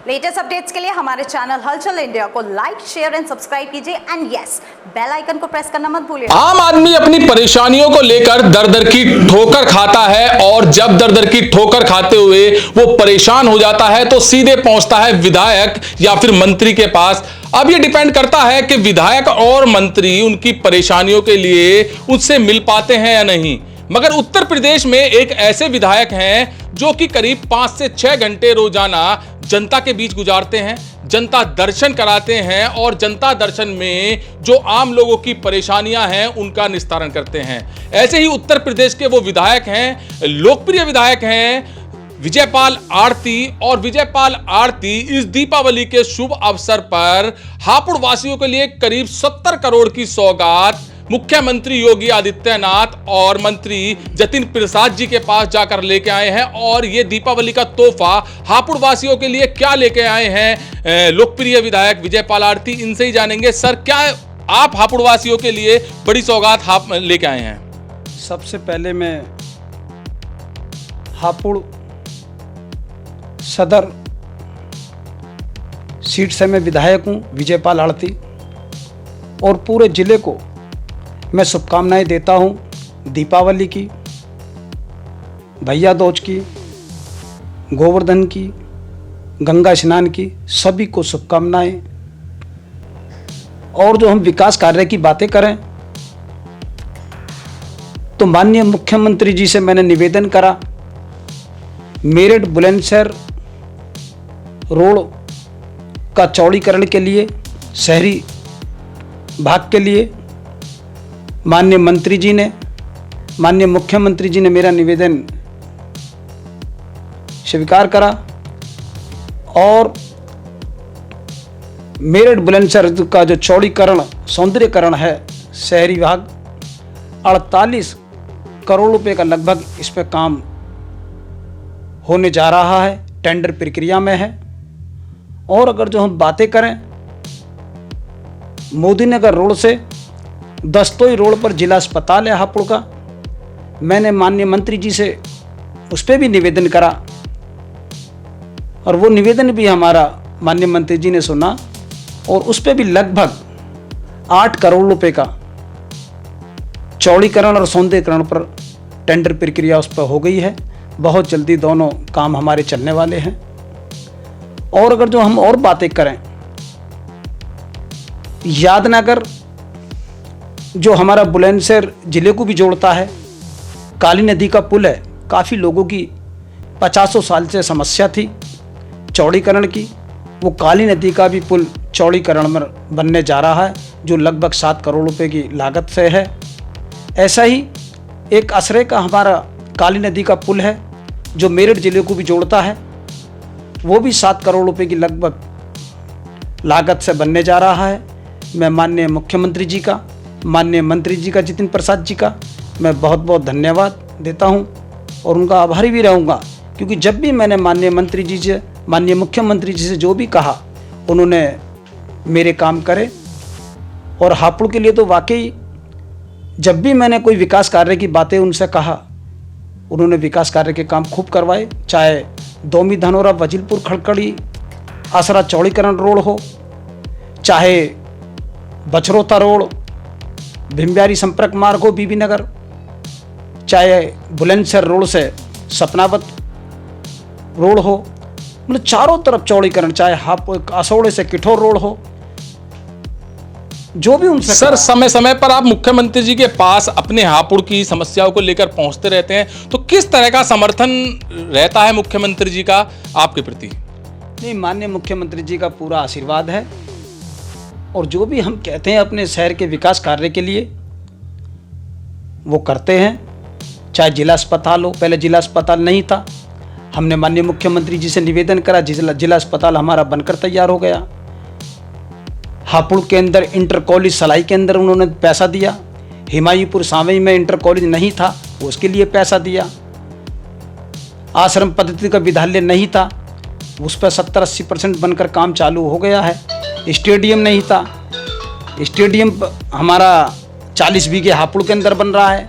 Latest updates के लिए हमारे चैनल हलचल इंडिया को लाइक, शेयर एंड सब्सक्राइब कीजिए एंड यस, बेल आइकन को प्रेस करना मत भूलिए। आम आदमी अपनी परेशानियों को लेकर दर दर की ठोकर खाता है और जब दर दर की ठोकर खाते हुए वो परेशान हो जाता है तो सीधे पहुंचता है विधायक या फिर मंत्री के पास। अब ये डिपेंड करता है कि विधायक और मंत्री उनकी परेशानियों के लिए उससे मिल पाते हैं या नहीं। मगर उत्तर प्रदेश में एक ऐसे विधायक हैं जो कि करीब 5 से 6 घंटे रोजाना जनता के बीच गुजारते हैं, जनता दर्शन कराते हैं और जनता दर्शन में जो आम लोगों की परेशानियां हैं उनका निस्तारण करते हैं। ऐसे ही उत्तर प्रदेश के वो विधायक हैं, लोकप्रिय विधायक हैं विजयपाल आरती। और विजयपाल आरती इस दीपावली के शुभ अवसर पर हापुड़ वासियों के लिए करीब 70 करोड़ की सौगात मुख्यमंत्री योगी आदित्यनाथ और मंत्री जतिन प्रसाद जी के पास जाकर लेके आए हैं। और ये दीपावली का तोहफा हापुड़ वासियों के लिए क्या लेके आए हैं लोकप्रिय विधायक विजयपाल आरती, इनसे ही जानेंगे। सर, क्या आप हापुड़ वासियों के लिए बड़ी सौगात लेके आए हैं? सबसे पहले मैं हापुड़ सदर सीट से मैं विधायक हूँ विजयपाल आरती, और पूरे ज़िले को मैं शुभकामनाएं देता हूँ दीपावली की, भैया दूज की, गोवर्धन की, गंगा स्नान की, सभी को शुभकामनाएं। और जो हम विकास कार्य की बातें करें तो माननीय मुख्यमंत्री जी से मैंने निवेदन करा, मेरठ बुलंदशहर रोड का चौड़ीकरण के लिए, शहरी भाग के लिए माननीय मंत्री जी ने, माननीय मुख्यमंत्री जी ने मेरा निवेदन स्वीकार करा और मेरठ बुलंदशहर का जो चौड़ीकरण सौंदर्यकरण है शहरी भाग, 48 करोड़ रुपए का लगभग इस पे काम होने जा रहा है, टेंडर प्रक्रिया में है। और अगर जो हम बातें करें मोदी नगर रोड से दस्तोई रोड पर जिला अस्पताल है हापुड़ का, मैंने माननीय मंत्री जी से उस पर भी निवेदन करा और वो निवेदन भी हमारा माननीय मंत्री जी ने सुना और उस पर भी लगभग 8 करोड़ रुपए का चौड़ीकरण और सौंदर्यकरण पर टेंडर प्रक्रिया उस पर हो गई है। बहुत जल्दी दोनों काम हमारे चलने वाले हैं। और अगर जो हम और बातें करें, यादनगर जो हमारा बुलंदशहर जिले को भी जोड़ता है, काली नदी का पुल है, काफ़ी लोगों की 50 साल से समस्या थी चौड़ीकरण की, वो काली नदी का भी पुल चौड़ीकरण में बनने जा रहा है जो लगभग 7 करोड़ रुपए की लागत से है। ऐसा ही एक असरे का हमारा काली नदी का पुल है जो मेरठ जिले को भी जोड़ता है, वो भी 7 करोड़ रुपए की लगभग लागत से बनने जा रहा है। मैं माननीय मुख्यमंत्री जी का, माननीय मंत्री जी का जतिन प्रसाद जी का मैं बहुत बहुत धन्यवाद देता हूं और उनका आभारी भी रहूंगा, क्योंकि जब भी मैंने माननीय मंत्री जी से, माननीय मुख्यमंत्री जी से जो भी कहा उन्होंने मेरे काम करे। और हापुड़ के लिए तो वाकई जब भी मैंने कोई विकास कार्य की बातें उनसे कहा, उन्होंने विकास कार्य के काम खूब करवाए, चाहे दोमी धनोरा वजीलपुर खड़खड़ी आसरा चौड़ीकरण रोड हो, चाहे बछरोता रोड भीमबिहारी संपर्क मार्ग हो बीबी नगर, चाहे बुलंदशहर रोड से सपनावत रोड हो, मतलब चारों तरफ चौड़ीकरण, चाहे असौड़े से किठौर रोड हो, जो भी उनसे। सर, समय समय पर आप मुख्यमंत्री जी के पास अपने हापुड़ की समस्याओं को लेकर पहुंचते रहते हैं, तो किस तरह का समर्थन रहता है मुख्यमंत्री जी का आपके प्रति? नहीं, माननीय मुख्यमंत्री जी का पूरा आशीर्वाद है और जो भी हम कहते हैं अपने शहर के विकास कार्य के लिए वो करते हैं। चाहे जिला अस्पताल हो, पहले जिला अस्पताल नहीं था, हमने माननीय मुख्यमंत्री जी से निवेदन करा, जिला अस्पताल हमारा बनकर तैयार हो गया। हापुड़ के अंदर इंटर कॉलेज सलाई के अंदर उन्होंने पैसा दिया, हिमायूपुर सांवई में इंटर कॉलेज नहीं था, उसके लिए पैसा दिया। आश्रम पद्धति का विद्यालय नहीं था, उस पर 70-80% बनकर काम चालू हो गया है। स्टेडियम नहीं था, स्टेडियम हमारा 40 बीघे हापुड़ के अंदर बन रहा है।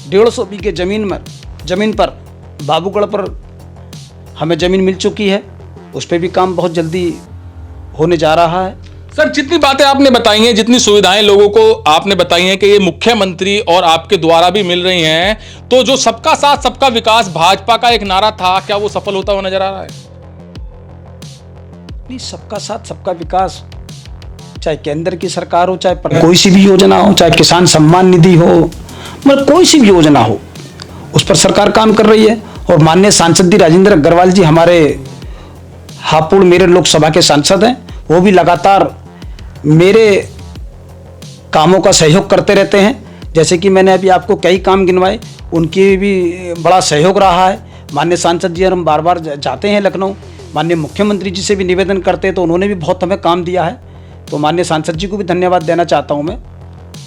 150 बीघे जमीन पर बाबूगढ़ पर हमें ज़मीन मिल चुकी है। उस पर भी काम बहुत जल्दी होने जा रहा है। सर, जितनी बातें आपने बताई हैं, जितनी सुविधाएं लोगों को आपने बताई हैं कि ये मुख्यमंत्री और आपके द्वारा भी मिल रही हैं, तो जो सबका साथ सबका विकास भाजपा का एक नारा था, क्या वो सफल होता हुआ नजर आ रहा है? नहीं, सबका साथ सबका विकास, चाहे केंद्र की सरकार हो, चाहे कोई सी भी योजना हो, चाहे किसान सम्मान निधि हो, मतलब कोई सी भी योजना हो, उस पर सरकार काम कर रही है। और माननीय सांसद जी राजेंद्र अग्रवाल जी हमारे हापुड़ मेरे लोकसभा के सांसद हैं, वो भी लगातार मेरे कामों का सहयोग करते रहते हैं। जैसे कि मैंने अभी आपको कई काम गिनवाए, उनकी भी बड़ा सहयोग रहा है। माननीय सांसद जी, हम बार बार जाते हैं लखनऊ, माननीय मुख्यमंत्री जी से भी निवेदन करते हैं, तो उन्होंने भी बहुत हमें काम दिया है। तो माननीय सांसद जी को भी धन्यवाद देना चाहता हूं मैं।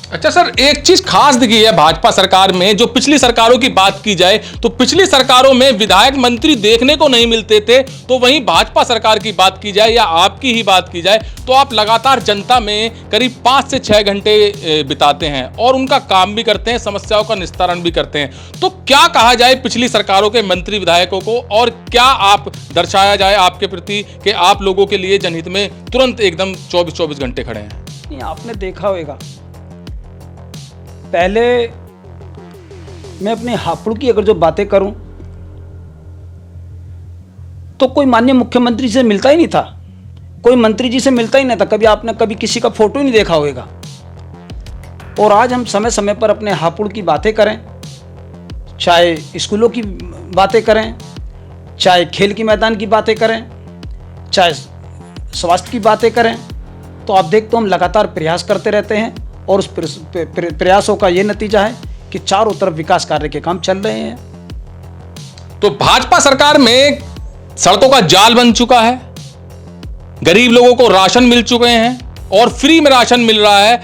अच्छा सर, एक चीज खास दिखी है भाजपा सरकार में, जो पिछली सरकारों की बात की जाए तो पिछली सरकारों में विधायक मंत्री देखने को नहीं मिलते थे, तो वहीं भाजपा सरकार की बात की जाए या आपकी ही बात की जाए तो आप लगातार जनता में करीब 5 से 6 घंटे बिताते हैं और उनका काम भी करते हैं, समस्याओं का निस्तारण भी करते हैं। तो क्या कहा जाए पिछली सरकारों के मंत्री विधायकों को, और क्या आप दर्शाया जाए आपके प्रति कि आप लोगों के लिए जनहित में तुरंत एकदम 24-24 घंटे खड़े हैं? नहीं, आपने देखा होगा, पहले मैं अपने हापुड़ की अगर जो बातें करूं तो कोई माननीय मुख्यमंत्री से मिलता ही नहीं था, कोई मंत्री जी से मिलता ही नहीं था, कभी आपने कभी किसी का फोटो ही नहीं देखा होगा। और आज हम समय समय पर अपने हापुड़ की बातें करें, चाहे स्कूलों की बातें करें, चाहे खेल की मैदान की बातें करें, चाहे स्वास्थ्य की बातें करें, तो आप देखते हो हम लगातार प्रयास करते रहते हैं। और उस प्रयासों का ये नतीजा है कि चारों तरफ विकास कार्य के काम चल रहे हैं। तो भाजपा सरकार में सड़कों का जाल बन चुका है, गरीब लोगों को राशन मिल चुके हैं और फ्री में राशन मिल रहा है।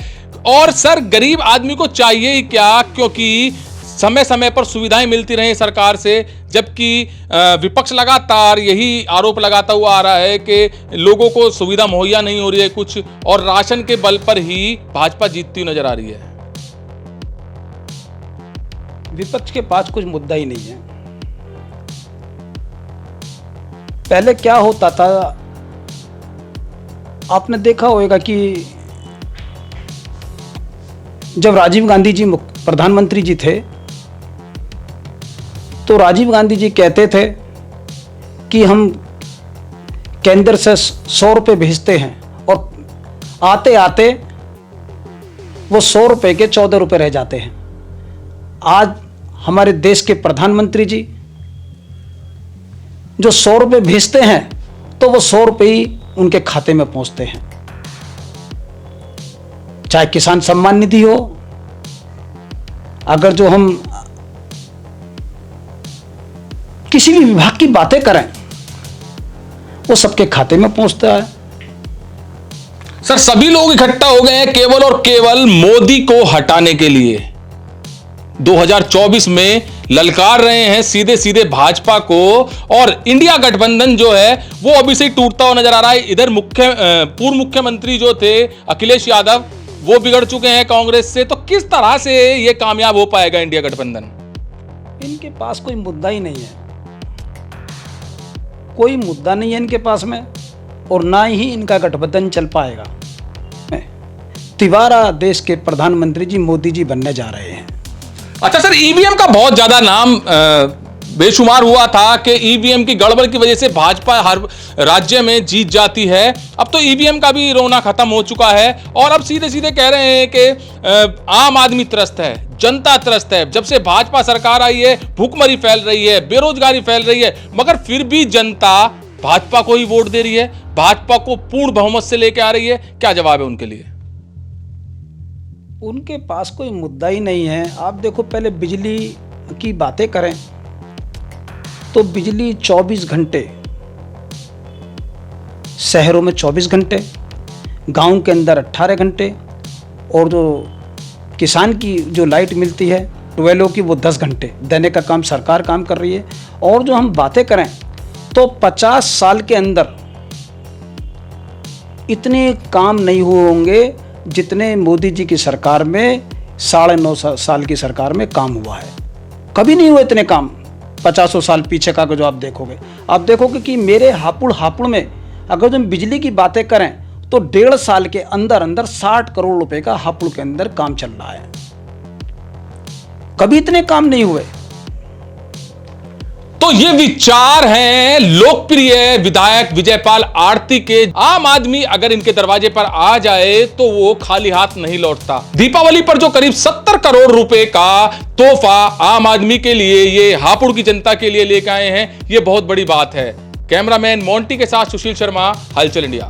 और सर, गरीब आदमी को चाहिए ही क्या, क्योंकि समय समय पर सुविधाएं मिलती रही सरकार से, जबकि विपक्ष लगातार यही आरोप लगाता हुआ आ रहा है कि लोगों को सुविधा मुहैया नहीं हो रही है कुछ, और राशन के बल पर ही भाजपा जीतती हुई नजर आ रही है। विपक्ष के पास कुछ मुद्दा ही नहीं है। पहले क्या होता था, आपने देखा होगा कि जब राजीव गांधी जी प्रधानमंत्री जी थे तो राजीव गांधी जी कहते थे कि हम केंद्र से 100 रुपये भेजते हैं और आते आते वो 100 रुपये के 14 रुपये रह जाते हैं। आज हमारे देश के प्रधानमंत्री जी जो 100 रुपये भेजते हैं तो वो 100 रुपये ही उनके खाते में पहुंचते हैं। चाहे किसान सम्मान निधि हो, अगर जो हम किसी भी विभाग की बातें करें वो सबके खाते में पहुंचता है। सर, सभी लोग इकट्ठा हो गए हैं केवल और केवल मोदी को हटाने के लिए। 2024 में ललकार रहे हैं सीधे सीधे भाजपा को, और इंडिया गठबंधन जो है वो अभी से टूटता हुआ नजर आ रहा है। इधर पूर्व मुख्यमंत्री जो थे अखिलेश यादव, वो बिगड़ चुके हैं कांग्रेस से। तो किस तरह से ये कामयाब हो पाएगा इंडिया गठबंधन? इनके पास कोई मुद्दा ही नहीं है, कोई मुद्दा नहीं है इनके पास में, और ना ही इनका गठबंधन चल पाएगा। तिवारा देश के प्रधानमंत्री जी मोदी जी बनने जा रहे हैं। अच्छा सर, ईवीएम का बहुत ज्यादा नाम बेशुमार हुआ था कि ईवीएम की गड़बड़ की वजह से भाजपा हर राज्य में जीत जाती है। अब तो ईवीएम का भी रोना खत्म हो चुका है और अब सीधे सीधे कह रहे हैं कि आम आदमी त्रस्त है, जनता त्रस्त है। जब से भाजपा सरकार आई है भूखमरी फैल रही है, बेरोजगारी फैल रही है, मगर फिर भी जनता भाजपा को ही वोट दे रही है, भाजपा को पूर्ण बहुमत से लेके आ रही है। क्या जवाब है उनके लिए? उनके पास कोई मुद्दा ही नहीं है। आप देखो, पहले बिजली की बातें करें तो बिजली 24 घंटे, शहरों में 24 घंटे, गांव के अंदर 18 घंटे, और जो किसान की जो लाइट मिलती है ट्वेल्व की वो 10 घंटे देने का काम सरकार काम कर रही है। और जो हम बातें करें तो 50 साल के अंदर इतने काम नहीं हुए होंगे जितने मोदी जी की सरकार में 9.5 साल की सरकार में काम हुआ है। कभी नहीं हुए इतने काम। 50 साल पीछे का जो आप देखोगे कि मेरे हापुड़ में अगर हम बिजली की बातें करें तो 1.5 साल के अंदर अंदर 60 करोड़ रुपए का हापुड़ के अंदर काम चल रहा है। कभी इतने काम नहीं हुए। तो ये विचार हैं लोकप्रिय विधायक विजयपाल आरती के। आम आदमी अगर इनके दरवाजे पर आ जाए तो वो खाली हाथ नहीं लौटता। दीपावली पर जो करीब 70 करोड़ रुपए का तोहफा आम आदमी के लिए, ये हापुड़ की जनता के लिए लेकर आए हैं, ये बहुत बड़ी बात है। कैमरामैन मोंटी के साथ सुशील शर्मा, हलचल इंडिया।